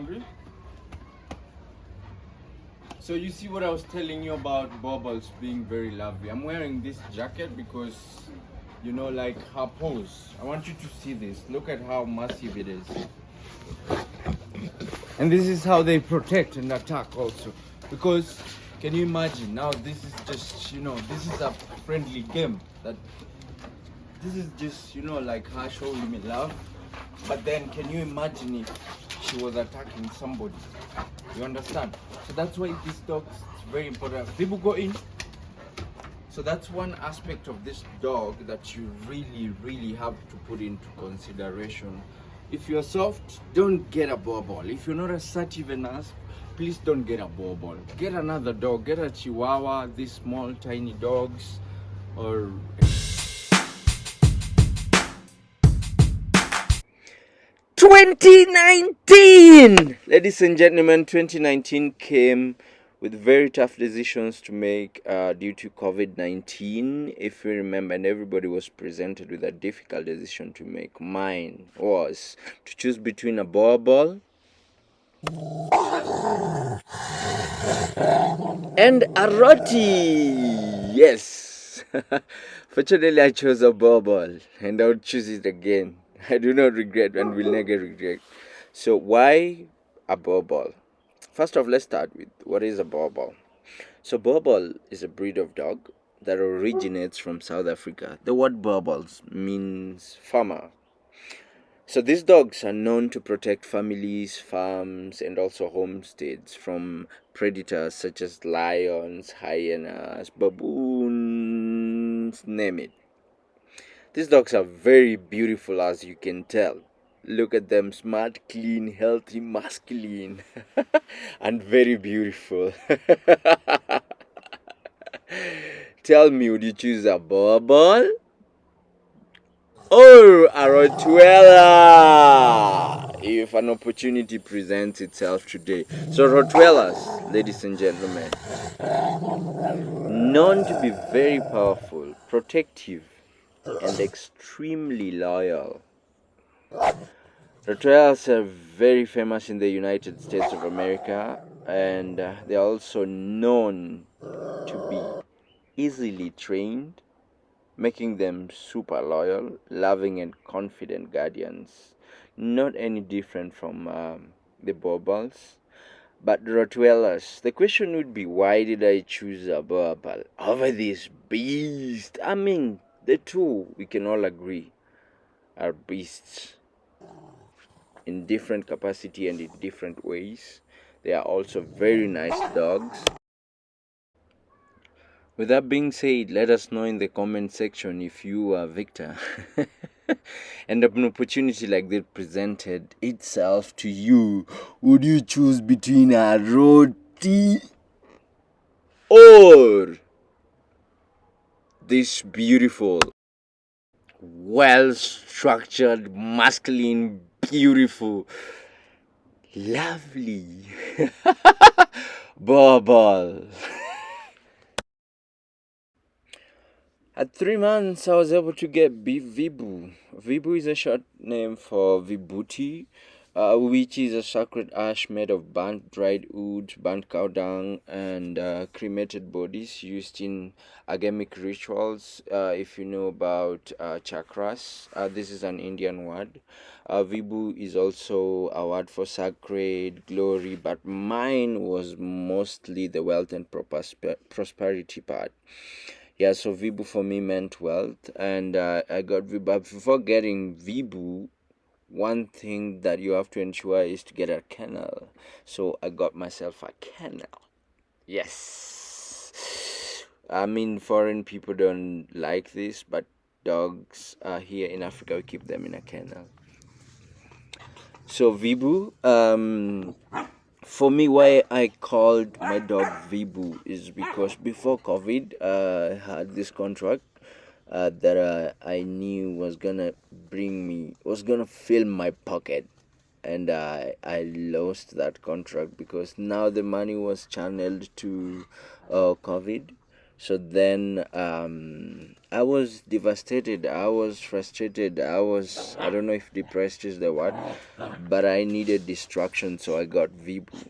hungry? So you see what I was telling you about Boerboels being very lovely. I'm wearing this jacket because, you know, like her pose. I want you to see this. Look at how massive it is. And this is how they protect and attack also. Because, can you imagine, now this is just, you know, this is a friendly game. This is just, you know, like her showing me love. But then, can you imagine if she was attacking somebody? You understand? So that's why these dogs, it's very important. People go in. So that's one aspect of this dog that you really have to put into consideration. If you're soft, don't get a Boerboel. If you're not assertive enough, please don't get a Boerboel. Get another dog. Get a Chihuahua, these small, tiny dogs, or... 2019! Ladies and gentlemen, 2019 came with very tough decisions to make due to COVID-19. If you remember, and everybody was presented with a difficult decision to make. Mine was to choose between a Boerboel and a Rotti. Yes. Fortunately, I chose a Boerboel, and I would choose it again. I do not regret and will never regret. So why a Boerboel? First off, let's start with what is a Boerboel. So Boerboel is a breed of dog that originates from South Africa. The word Boerboels means farmer. So these dogs are known to protect families, farms, and also homesteads from predators such as lions, hyenas, baboons, name it. These dogs are very beautiful, as you can tell. Look at them, smart, clean, healthy, masculine, and very beautiful. Tell me, would you choose a Boerboel or a Rottweiler if an opportunity presents itself today? So Rottweilers, ladies and gentlemen, known to be very powerful, protective, and extremely loyal. Rottweilers are very famous in the United States of America, and they are also known to be easily trained, making them super loyal, loving, and confident guardians. Not any different from the Boerboels. But Rottweilers, the question would be, why did I choose a Boerboel over this beast? I mean, the two, we can all agree, are beasts in different capacity and in different ways. They are also very nice dogs. With that being said, let us know in the comment section if you are Victor and an opportunity like that presented itself to you. Would you choose between a Rotti or this beautiful, well-structured, masculine, beautiful, lovely Boerboel? At 3 months, I was able to get Vibu. Vibu is a short name for Vibhuti, which is a sacred ash made of burnt dried wood, burnt cow dung, and cremated bodies used in agamic rituals. If you know about chakras, this is an Indian word. Vibu is also a word for sacred glory, but mine was mostly the wealth and prosperity part. Yeah, so Vibu for me meant wealth, and I got Vibu. But before getting Vibu, one thing that you have to ensure is to get a kennel. So I got myself a kennel. Yes. I mean, foreign people don't like this, but dogs here in Africa, we keep them in a kennel. So Vibu, for me, why I called my dog Vibu is because before COVID, I had this contract that I knew was gonna fill my pocket, and I lost that contract because now the money was channeled to COVID. So then I was devastated. I was frustrated. I don't know if depressed is the word, but I needed distraction, so I got Vibu.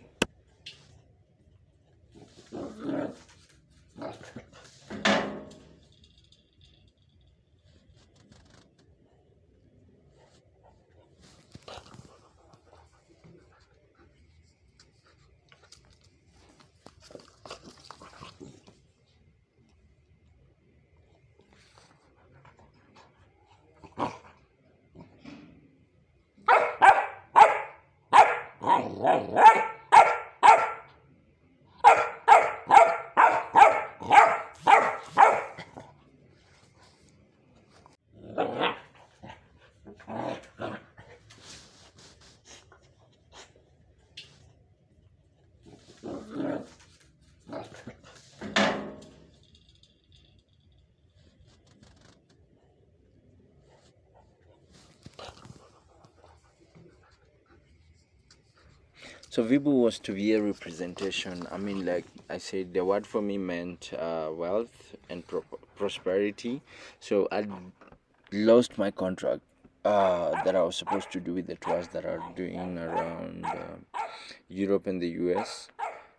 So Vibu was to be a representation. I mean, like I said, the word for me meant wealth and prosperity. So I lost my contract that I was supposed to do with the tours that are doing around Europe and the US.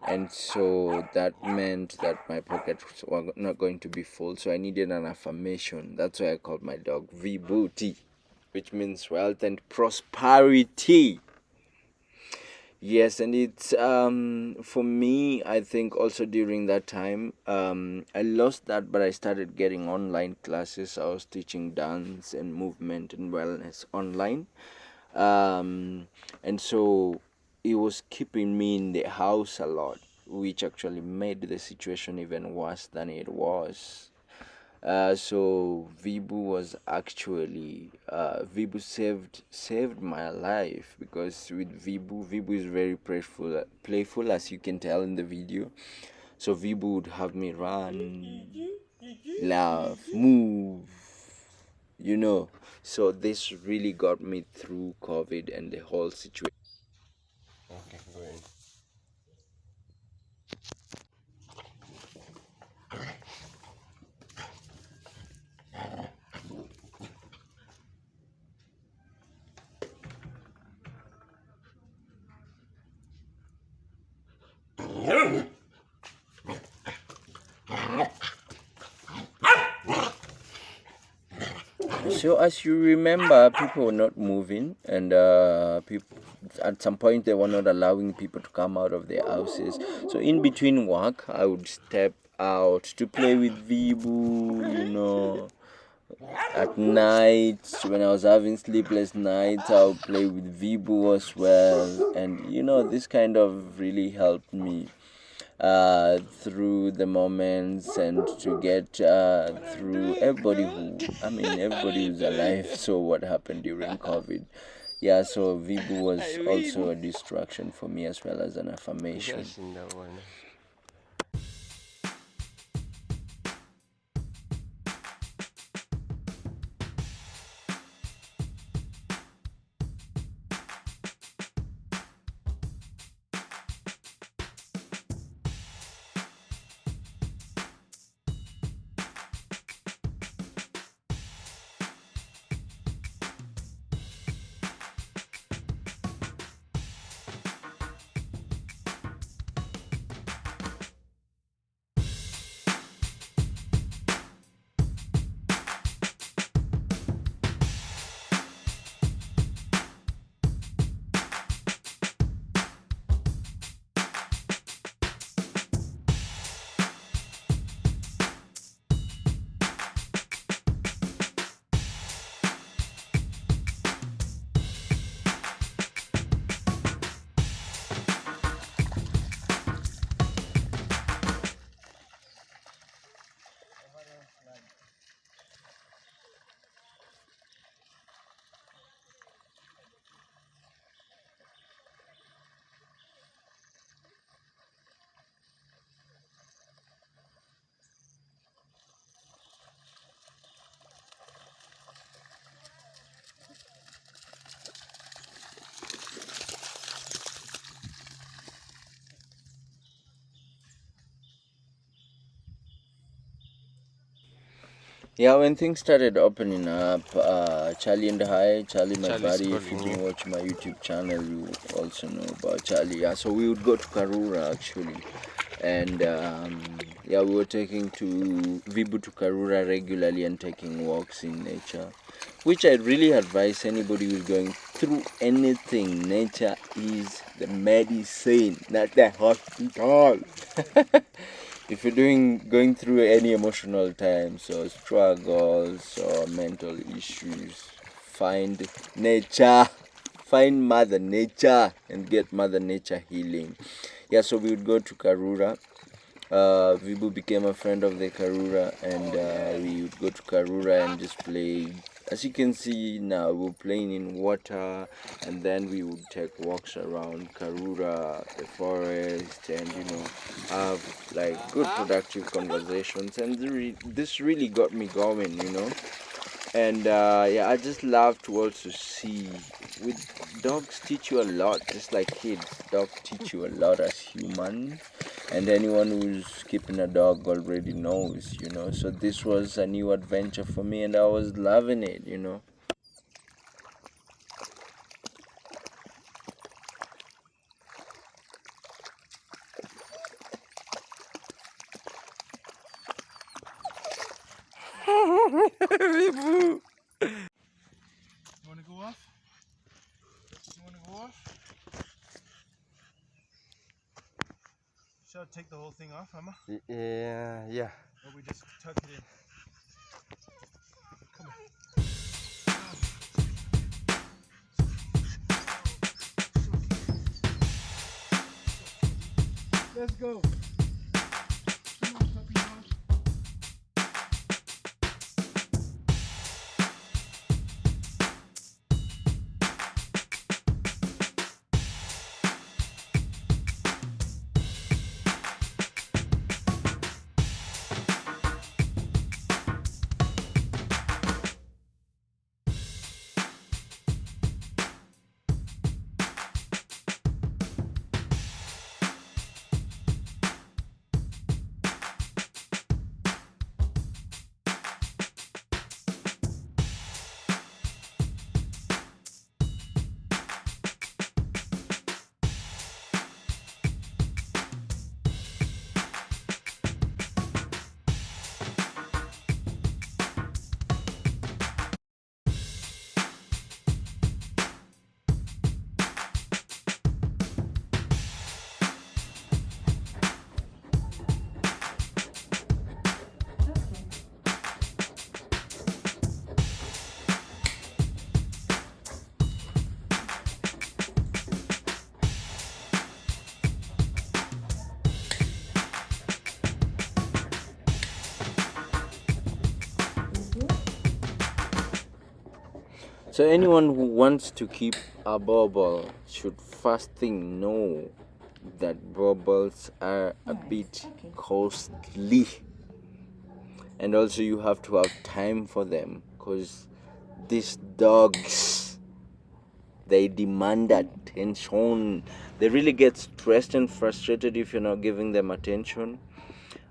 And so that meant that my pockets were not going to be full. So I needed an affirmation. That's why I called my dog Vibuti, which means wealth and prosperity. Yes, and it's for me, I think also during that time, I lost that, but I started getting online classes. I was teaching dance and movement and wellness online. And so it was keeping me in the house a lot, which actually made the situation even worse than it was. So Vibu was actually Vibu saved my life, because with Vibu is very playful, as you can tell in the video. So Vibu would have me run, laugh, move, you know. So this really got me through COVID and the whole situation. Okay, go ahead. So as you remember, people were not moving, and people at some point they were not allowing people to come out of their houses. So in between work, I would step out to play with Vibu, At night, when I was having sleepless nights, I would play with Vibu as well, and this kind of really helped me through the moments, and to get through everybody who's alive. So what happened during COVID? Yeah, so Vibu was also a distraction for me as well as an affirmation. Yes, in that one. Yeah, when things started opening up, Charlie and Charlie my Charlie's buddy, if you've calling been you. watching my YouTube channel, you also know about Charlie. Yeah, so we would go to Karura actually. And yeah, we were taking to Vibu to Karura regularly and taking walks in nature, which I really advise anybody who's going through anything. Nature is the medicine, not the hospital. If you're going through any emotional times or struggles or mental issues, find nature, find Mother Nature, and get Mother Nature healing. Yeah, so we would go to Karura. Vibu became a friend of the Karura, and we would go to Karura and just play. As you can see now, we're playing in water, and then we would take walks around Karura, the forest, and have like good productive conversations. And this really got me going. And yeah, I just love to also see with dogs teach you a lot, just like kids. Dogs teach you a lot as humans, and anyone who's keeping a dog already knows. So this was a new adventure for me, and I was loving it. You wanna go off? You wanna go off? Shall I take the whole thing off, Emma? Yeah. Or we just tuck it in? Come on. Let's go. Come on, puppy dog. So anyone who wants to keep a Boerboel should first thing know that Boerboels are a bit costly, and also you have to have time for them, because these dogs, they demand attention. They really get stressed and frustrated if you're not giving them attention.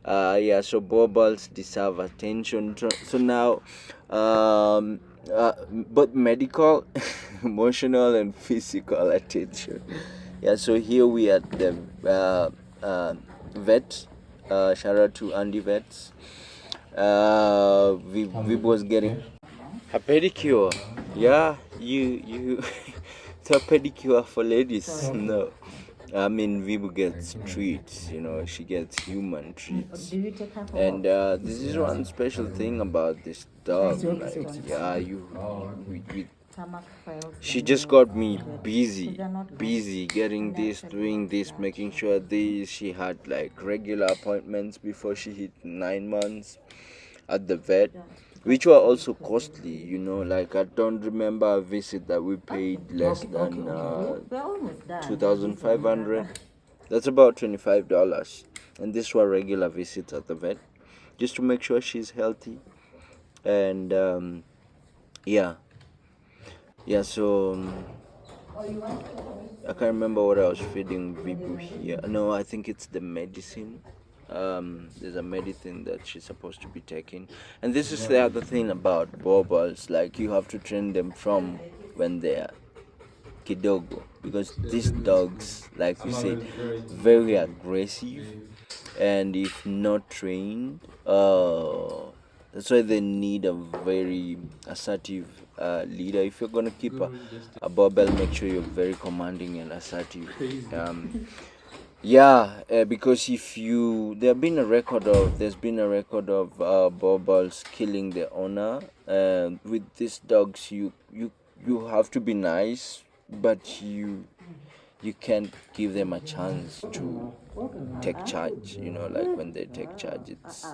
Yeah, so Boerboels deserve attention. So now, both medical, emotional, and physical attention. Yeah, so here we at the vet. Shout out to Andy Vets. We was getting a pedicure. Yeah, you. It's a pedicure for ladies. No. I mean, Vibu gets treats, she gets human treats. And this is one special thing about this dog. Like, yeah, she just got me busy getting this, doing this, making sure this. She had like regular appointments before she hit 9 months at the vet, which were also costly. Like, I don't remember a visit that we paid less than 2,500. That's about $25, and these were regular visits at the vet, just to make sure she's healthy. And yeah, yeah. So I can't remember what I was feeding Vibu here. No, I think it's the medicine. There's a medicine that she's supposed to be taking. And this is the other thing about Boerboels, like you have to train them from when they're kidogo, because these dogs, like you said, very aggressive, and if not trained, that's why they need a very assertive leader. If you're gonna keep a Boerboel, make sure you're very commanding and assertive. Yeah, because if you there's been a record of Boerboels killing the owner. With these dogs, you have to be nice, but you can't give them a chance to take charge. You know, like when they take charge, it's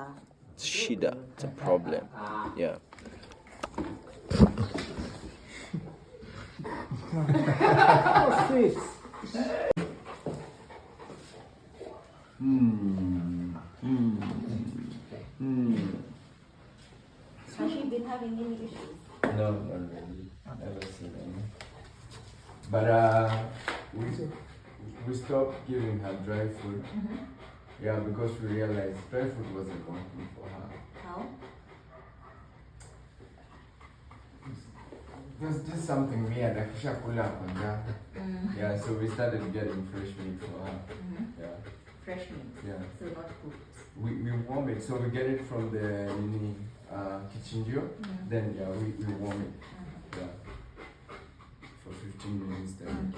shida. It's a problem. Yeah. Has she been having any issues? No, not really. Never seen any. But we stopped giving her dry food. Yeah, because we realized dry food wasn't working for her. How? There's just something weird, like shakula kwanja. Yeah, so we started getting fresh meat for her. Yeah. Fresh meat? Yeah. So not cooked? We warm it, so we get it from the kitchen, then yeah, we warm it. Yeah. For 15 minutes then.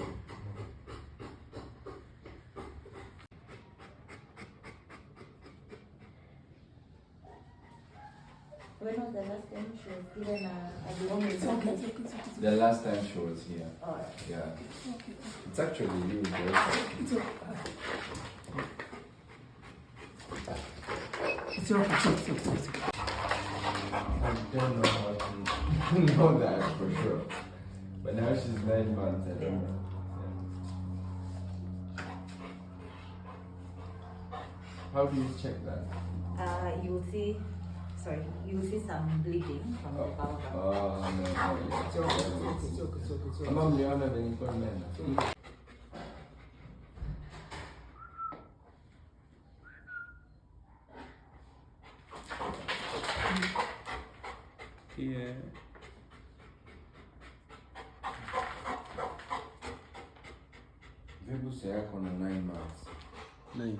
When was the last time she was given a deworming? The last time she was here. Alright. Yeah. It's actually huge. Right? It's okay. I don't know how to know that for sure. But now she's 9 months, I don't know. How do you check that? You will see, you will see some bleeding from the bowel. Oh, no. It's okay. Kama mliona venye nilikuwa nimeenda. Yeah. Vibuse yako na 9 months. 9.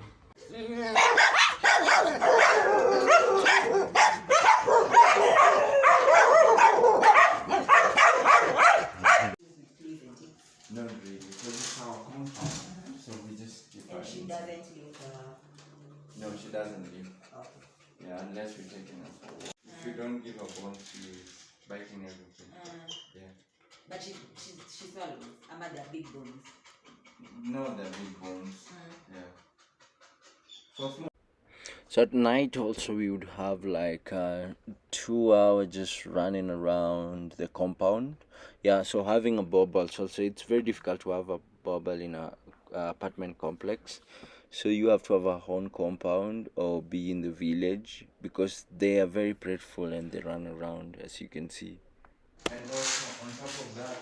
Not really, because it's our compound. So we just keep her And she inside. doesn't leave No, she doesn't leave. Okay. Yeah, unless we're taking her for a walk. If you don't give her bone, she's biting everything. Yeah. But she swallows. I'm at the big bones. No, they're big bones. Yeah. So at night also we would have like 2 hours just running around the compound. Yeah, so having a Boerboel, so it's very difficult to have a Boerboel in a apartment complex. So you have to have a own compound or be in the village, because they are very playful and they run around, as you can see. And also on top of that,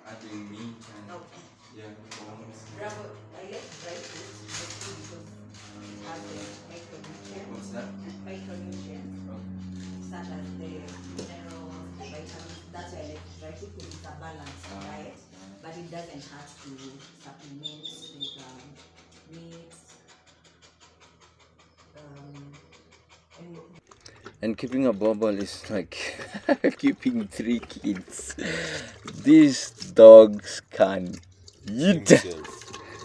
adding meat and bones. Bravo, I like dry food because it has micronutrients. What's that? Micronutrients, such as the minerals, the vitamins. That's why I like dry food, because it's a balanced diet, but it doesn't have to supplement with meats. And keeping a Boerboel is like keeping 3 kids. These dogs can eat.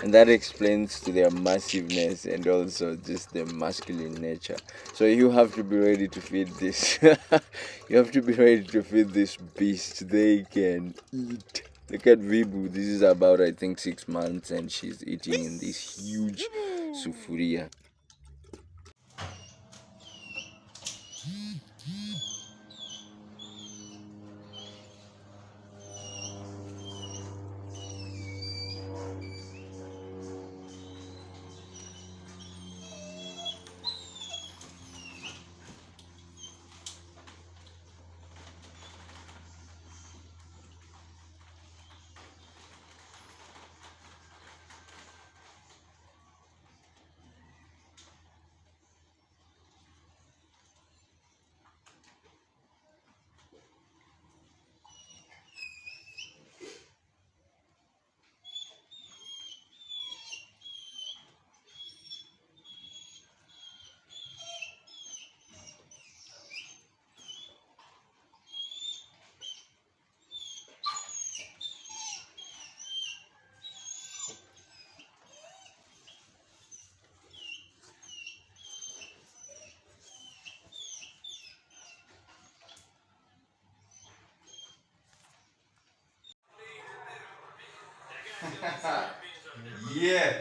And that explains to their massiveness and also just their masculine nature. So you have to be ready to feed this. You have to be ready to feed this beast. They can eat. Look at Vibu. This is about, I think, 6 months, and she's eating in this huge sufuria. Yeah,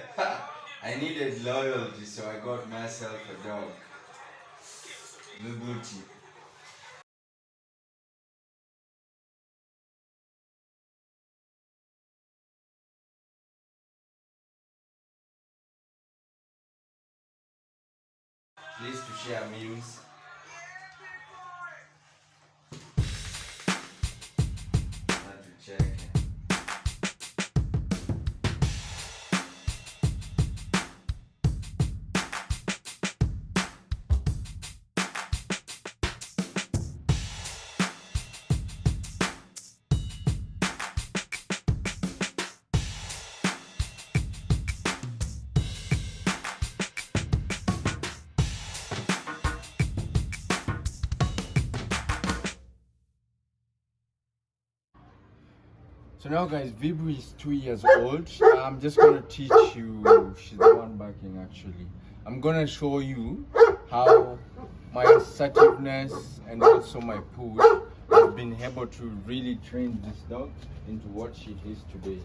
I needed loyalty, so I got myself a dog. Vibuti. Please to share memes. Not to check. So now guys, Vibu is 2 years old. I'm just gonna teach you, she's the one barking actually. I'm gonna show you how my assertiveness and also my push have been able to really train this dog into what she is today.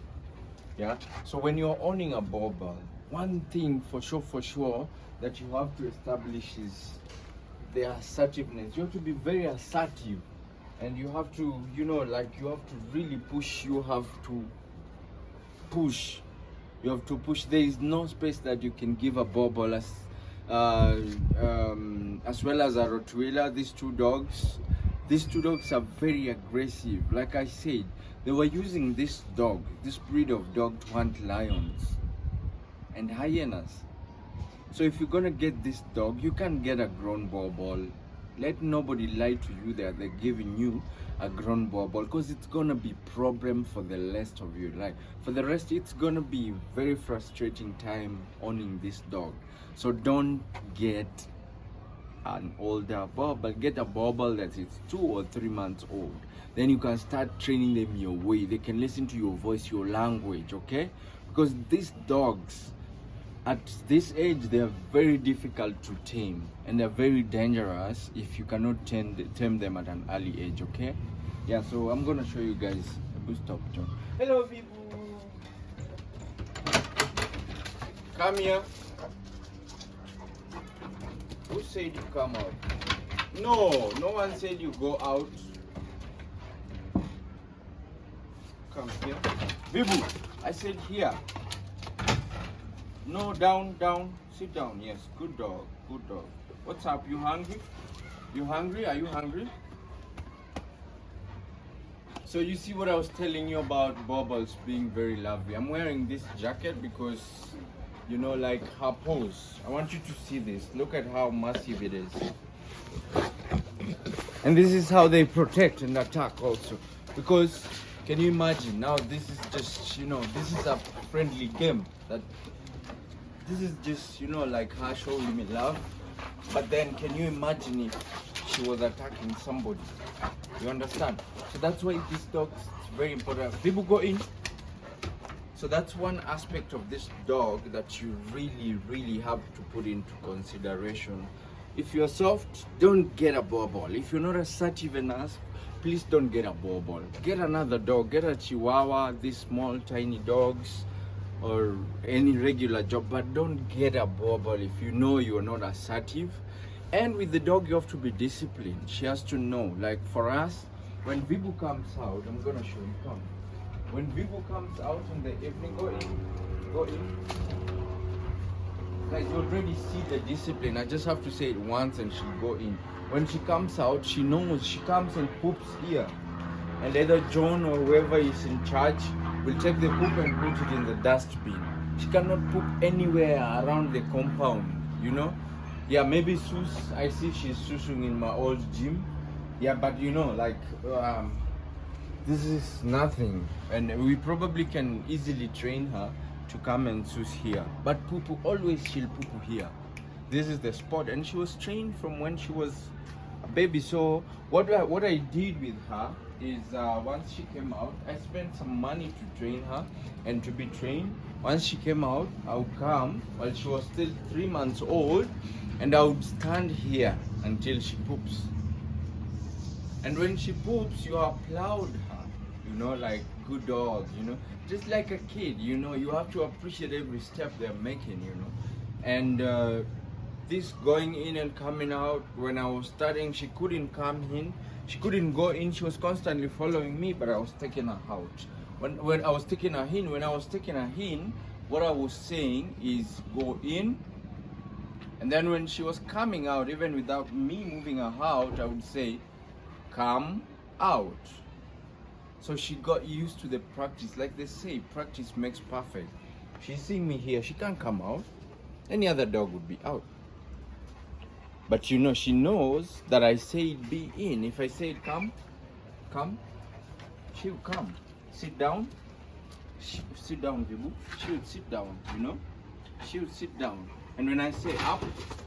Yeah, so when you're owning a Boerboel, one thing for sure that you have to establish is the assertiveness. You have to be very assertive, and you have to, you know, like you have to really push. You have to push. You have to push. There is no space that you can give a Boerboel as well as a Rottweiler. These two dogs are very aggressive. Like I said, they were using this breed of dog to hunt lions and hyenas. So if you're gonna get this dog, you can't get a grown Boerboel. Let nobody lie to you that they're giving you a grown Boerboel, because it's gonna be problem for the rest of your life. For the rest, it's gonna be very frustrating time owning this dog. So don't get an older Boerboel. Get a Boerboel that is 2 or 3 months old. Then you can start training them your way. They can listen to your voice, your language, okay? Because these dogs, at this age, they are very difficult to tame, and they're very dangerous if you cannot tame them at an early age, okay? Yeah, so I'm gonna show you guys. Stop, John. Hello, people. Come here. Who said you come out? No, no one said you go out. Come here. Vibu, I said here. No, down. Sit down. Yes, good dog. What's up? You hungry? You hungry? Are you hungry? So you see what I was telling you about Boerboels being very lovely. I'm wearing this jacket because, you know, like her pose. I want you to see this. Look at how massive it is. And this is how they protect and attack also. Because, can you imagine? Now this is just, you know, this is a friendly game. This is just, you know, like her showing me love. But then, can you imagine if she was attacking somebody? You understand? So that's why this dog is very important. People go in. So that's one aspect of this dog that you really have to put into consideration. If you're soft, don't get a Boerboel. If you're not assertive enough, please don't get a Boerboel. Get another dog. Get a Chihuahua, these small tiny dogs, or any regular dog, but don't get a Boerboel if you know you're not assertive. And with the dog, you have to be disciplined. She has to know. Like for us, when Vibu comes out, I'm gonna show you. Come. When Vibu comes out in the evening, go in. Guys, you already see the discipline. I just have to say it once and she'll go in. When she comes out, she knows. She comes and poops here. And either John or whoever is in charge will take the poop and put it in the dustbin. She cannot poop anywhere around the compound, you know? Yeah, maybe Sus, I see she's susing in my old gym. Yeah, but you know, like, this is nothing. And we probably can easily train her to come and sus here. But poo-poo, always she'll poo-poo here. This is the spot. And she was trained from when she was a baby. So what I did with her is once she came out, I spent some money to train her and to be trained. Once she came out, I would come while she was still 3 months old, and I would stand here until she poops. And when she poops, you applaud her, you know, like good dog, you know, just like a kid, you know. You have to appreciate every step they're making, you know. And this going in and coming out, when I was starting, she couldn't come in, she couldn't go in, she was constantly following me, but I was taking her out. When I was taking her in, what I was saying is go in, and then when she was coming out, even without me moving her out, I would say come out. So she got used to the practice. Like they say, practice makes perfect. She's seeing me here, she can't come out. Any other dog would be out. But you know, she knows that I said be in. If I said come, she'll come. Sit down. Sit down, Vibu. She would sit down, you know. She would sit down. And when I say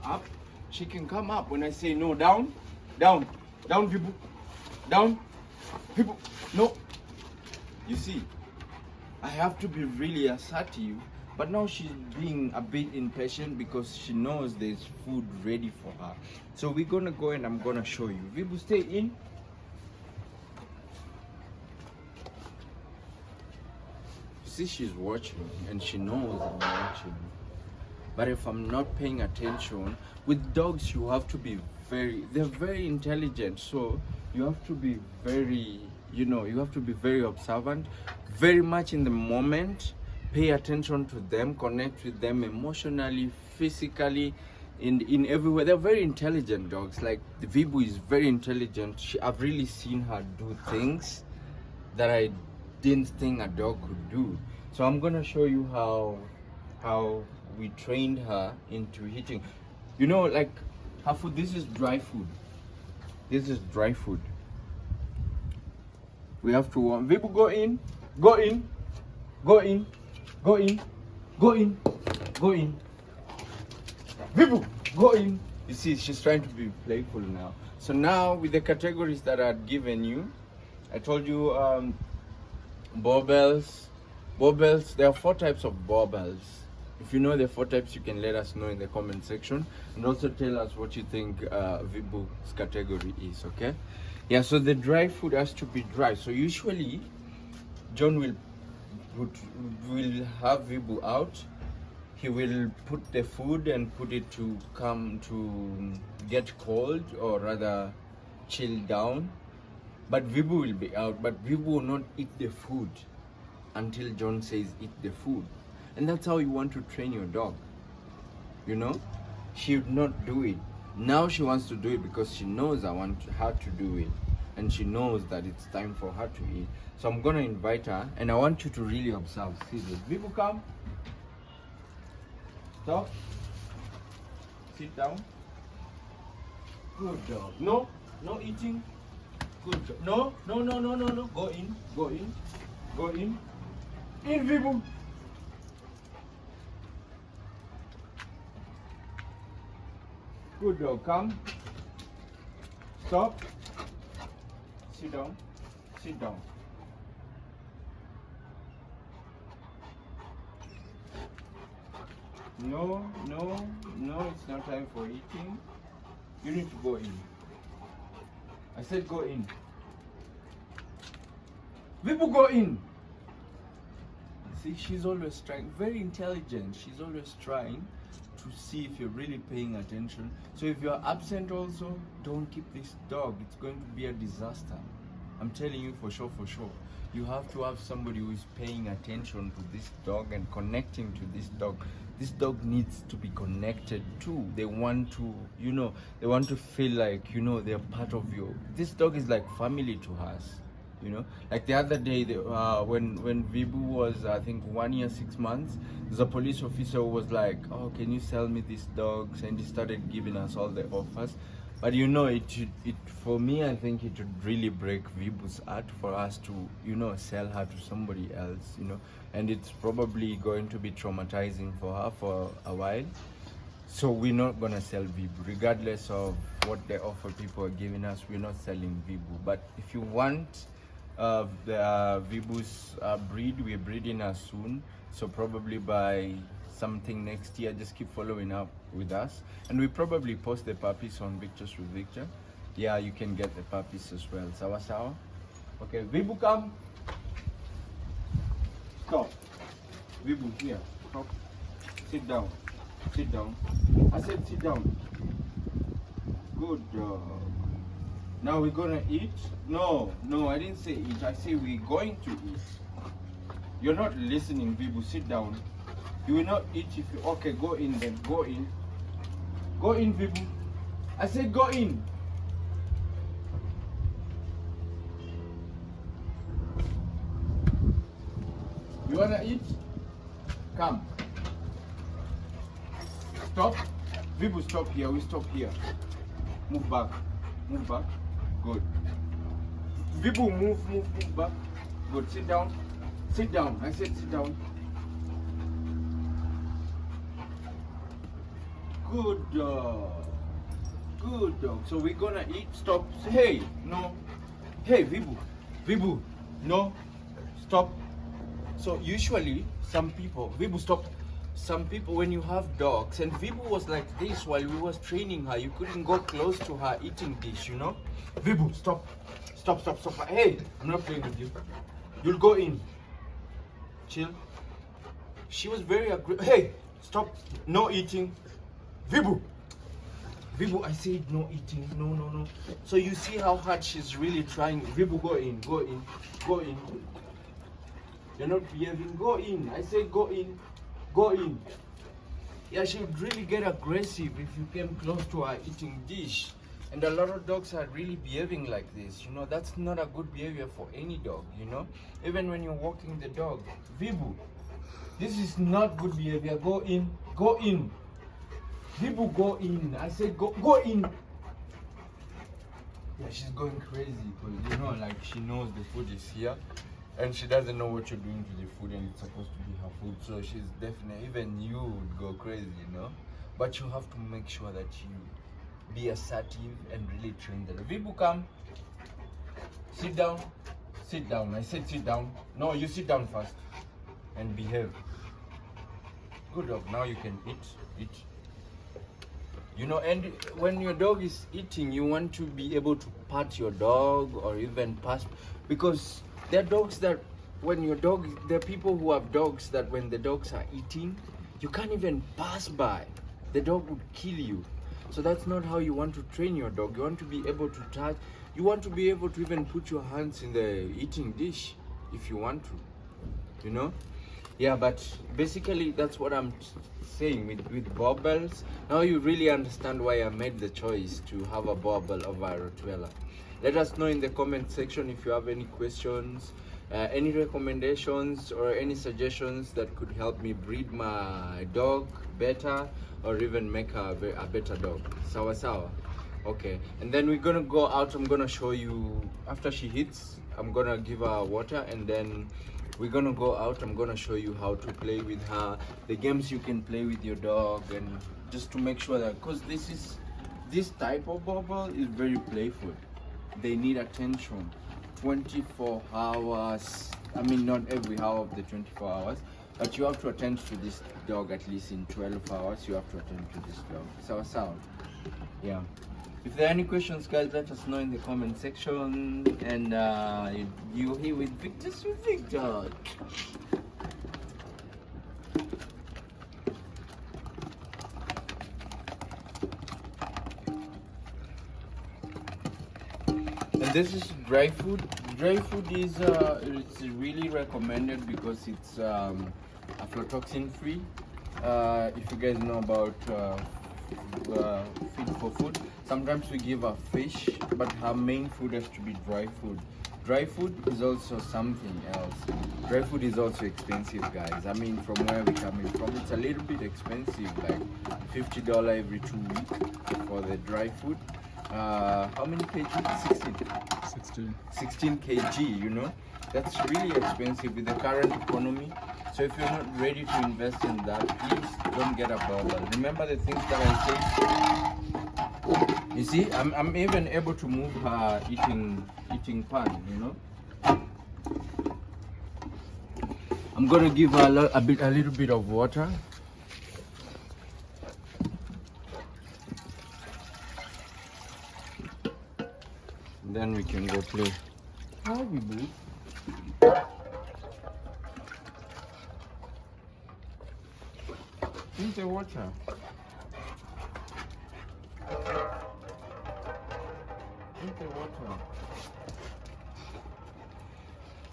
up, she can come up. When I say no, down, Vibu. Down, Vibu. No. You see, I have to be really assertive. But now she's being a bit impatient because she knows there's food ready for her. So we're gonna go and I'm gonna show you. Vibu, stay in. See, she's watching and she knows I'm watching. But if I'm not paying attention, with dogs you have to be they're very intelligent. So you have to be very, you know, you have to be very observant, very much in the moment. Pay attention to them, connect with them emotionally, physically, in every way. They're very intelligent dogs. Like the Vibu is very intelligent. I've really seen her do things that I didn't think a dog could do. So I'm gonna show you how we trained her into eating. You know, like her food. This is dry food. This is dry food. We have to warm. Vibu, go in, go in, go in. Go in, go in, go in. Vibu, go in. You see, she's trying to be playful now. So now with the categories that I'd given you, I told you Boerboels. Boerboels, there are 4 types of Boerboels. If you know the 4 types, you can let us know in the comment section. And also tell us what you think Vibu's category is, okay? Yeah, so the dry food has to be dry. So usually, John will have Vibu out. He will put the food and put it to come to get cold, or rather chill down. But Vibu will be out, but Vibu will not eat the food until John says eat the food. And that's how you want to train your dog, you know. She would not do it. Now she wants to do it because she knows I want her to do it, and she knows that it's time for her to eat. So I'm gonna invite her, and I want you to really observe. See this. Vibu, come. Stop. Sit down. Good dog. No, no eating. Good dog. No, no, no, no, no, no. Go in, go in, go in. In, Vibu. Good dog. Come. Stop. Sit down. Sit down. No, no, no, it's not time for eating. You need to go in. I said go in. Vibu, go in. See, she's always trying, very intelligent. She's always trying to see if you're really paying attention. So if you're absent also, don't keep this dog. It's going to be a disaster. I'm telling you for sure, for sure. You have to have somebody who is paying attention to this dog and connecting to this dog. This dog needs to be connected too. They want to, you know, they want to feel like, you know, they're part of you. This dog is like family to us, you know. Like the other day, when Vibu was, I think, 1 year, 6 months, there's a police officer who was like, oh, can you sell me these dogs? And he started giving us all the offers. But you know, for me, I think it would really break Vibu's heart for us to, you know, sell her to somebody else, you know. And it's probably going to be traumatizing for her for a while. So we're not gonna sell Vibu, regardless of what the offer people are giving us. We're not selling Vibu. But if you want the Vibu's breed, we're breeding her soon. So probably by something next year, just keep following up with us. And we probably post the puppies on Victors with Victor. Yeah, you can get the puppies as well. Sawa sawa. Okay, Vibu, come. stop. Vibu, here. Stop. Sit down. Sit down. I said sit down. Good dog. Now we're gonna eat? No, I didn't say eat. I say we're going to eat. You're not listening, Vibu. Sit down. You will not eat if you... Okay, go in then. Go in. Go in, Vibu. I said go in. You wanna eat? Come. Stop. Vibu, stop here. We stop here. Move back. Move back. Good. Vibu, move back. Good. Sit down. Sit down. I said sit down. Good dog. Good dog. So we're gonna eat. Stop. Hey, no. Hey, Vibu. Vibu, no. Stop. So usually some people, Vibu, stop. Some people, when you have dogs, and Vibu was like this while we was training her, you couldn't go close to her eating dish, you know? Vibu, stop. Stop. Hey, I'm not playing with you. You'll go in. Chill. She was very aggressive. Hey, stop. No eating. Vibu, I said no eating. No. So you see how hard she's really trying. Vibu, go in. You're not behaving. Go in. I said go in. Yeah, she would really get aggressive if you came close to her eating dish. And a lot of dogs are really behaving like this. You know, that's not a good behavior for any dog, you know. Even when you're walking the dog. Vibu, this is not good behavior. Go in. Vibu, go in. I said go in. Yeah, she's going crazy because, you know, like she knows the food is here and she doesn't know what you're doing to the food and it's supposed to be her food. So she's definitely, even you would go crazy, you know. But you have to make sure that you be assertive and really train the dog. Vibu, come. Sit down. I said sit down. No, you sit down first and behave. Good dog. Now you can eat. You know, and when your dog is eating, you want to be able to pat your dog or even pass, because there are dogs that there are people who have dogs that when the dogs are eating, you can't even pass by. The dog would kill you. So that's not how you want to train your dog. You want to be able to touch. You want to be able to even put your hands in the eating dish if you want to, you know. Yeah, but basically that's what I'm saying with Boerboels. Now you really understand why I made the choice to have a Boerboel over a Rottweiler. Let us know in the comment section if you have any questions, any recommendations or any suggestions that could help me breed my dog better or even make her a better dog. Sawa. Okay, and then we're gonna go out. I'm gonna show you after she hits. I'm gonna give her water and then we're gonna go out. I'm gonna show you how to play with her, the games you can play with your dog, and just to make sure that, because this type of Boerboel is very playful. They need attention 24 hours. I mean, not every hour of the 24 hours, but you have to attend to this dog at least in 12 hours. You have to attend to this dog. Sawa. Yeah. If there are any questions, guys, let us know in the comment section. And you're here with Victor. And this is dry food. Dry food is it's really recommended because it's aflatoxin free. If you guys know about feed for food, sometimes we give her fish, but her main food has to be dry food. Dry food is also something else. Dry food is also expensive, guys. I mean, from where we're coming from, it's a little bit expensive, like $50 every 2 weeks for the dry food. How many kg? 16 kg, you know. That's really expensive with the current economy. So if you're not ready to invest in that, please don't get a Boerboel. Remember the things that I say. You see, I'm even able to move her eating pan, you know. I'm gonna give her a little bit of water. Then we can go play. How we move? Drink the water. Drink the water.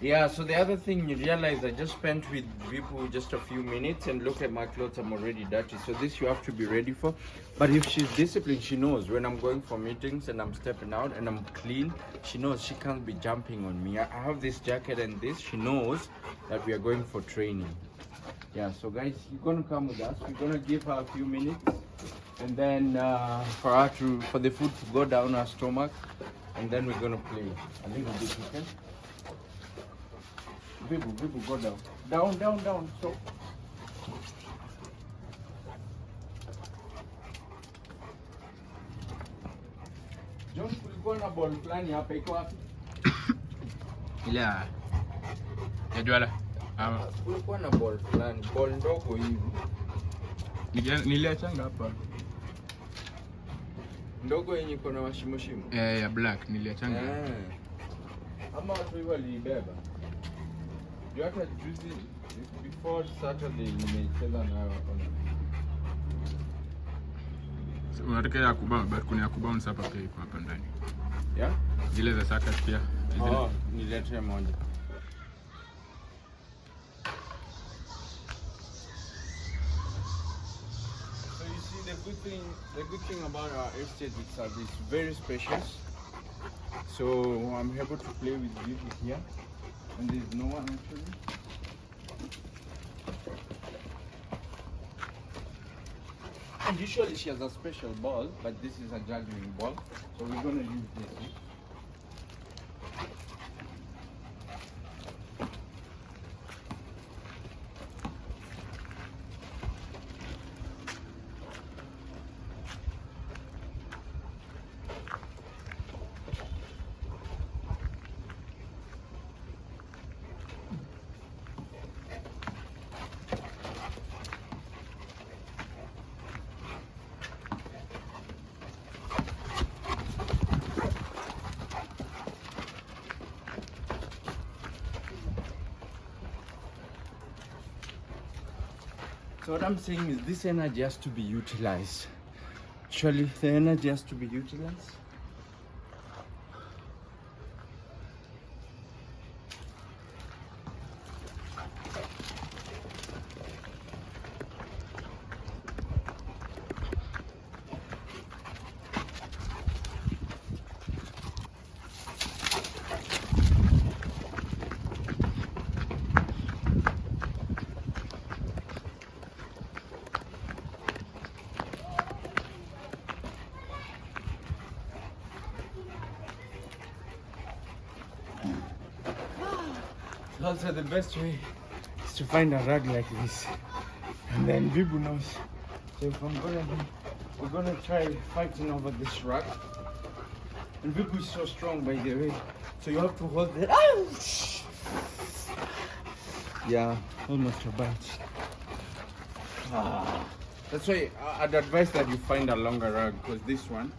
Yeah, so the other thing you realize, I just spent with Vipu just a few minutes, and look at my clothes, I'm already dirty. So this you have to be ready for. But if she's disciplined, she knows when I'm going for meetings and I'm stepping out and I'm clean, she knows she can't be jumping on me. I have this jacket and this, she knows that we are going for training. Yeah, so guys, you're gonna come with us. We're gonna give her a few minutes, and then for the food to go down her stomach, and then we're gonna play a little bit, okay? Vibu, go down. Down. So. John, kulikuwa na ball fulani hapa, iko wapi? Ile ya Juala. Kulikuwa na ball fulani, ball ndogo hivi. Niliachanga hapa. Ndogo yenye iko na mashimo shimo. Ya black niliachanga. Ama watu hivi walibeba. You hata juzi before Saturday nimecheza nayo ona. So unataka ya kubao, but kuna ya kubounce hapa pia iko hapa ndani. Yeah? Zile za circuit pia. Oh, nilete moja. So you see the good thing about our estate itself is very spacious. So I'm able to play with people here, and there's no one actually. And usually she has a special ball, but this is a juggling ball, so we're gonna use this. So what I'm saying is this energy has to be utilized. Actually, the energy has to be utilized. Also, the best way is to find a rug like this, and then Vibu knows. So if we're gonna try fighting over this rug, and Vibu is so strong, by the way. So you have to hold it. Ouch! Yeah, almost a bite. That's why I'd advise that you find a longer rug, because this one.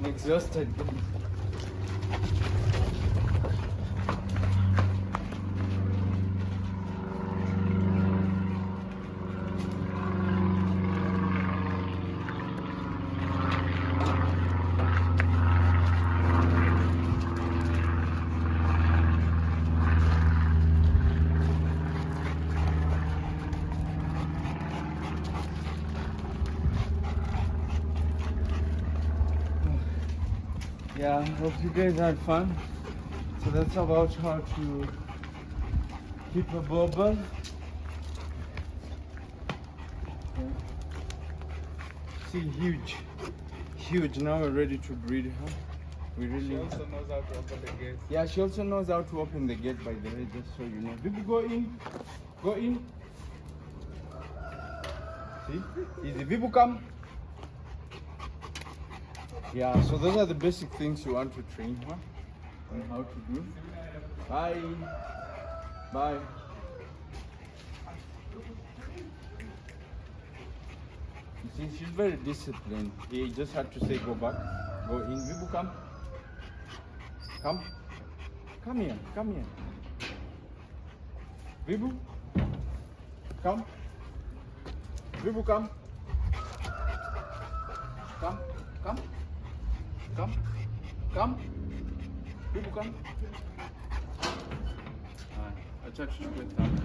I'm exhausted. Yeah, hope you guys had fun. So that's about how to keep a Boerboel. Yeah. See, huge. Now we're ready to breed her. We really. She also knows how to open the gate. Yeah, she also knows how to open the gate, by the way, just so you know. Baby, go in. Go in. See? Easy. Vibu, come. Yeah, so those are the basic things you want to train her on how to do. Bye. Bye. You see, she's very disciplined. He just had to say go back, go in. Vibu, come. Come. Come here. Come here. Vibu. Come. Vibu, come. Come. Come. Come. Come. Vibu, come. Acha tuchukue tano.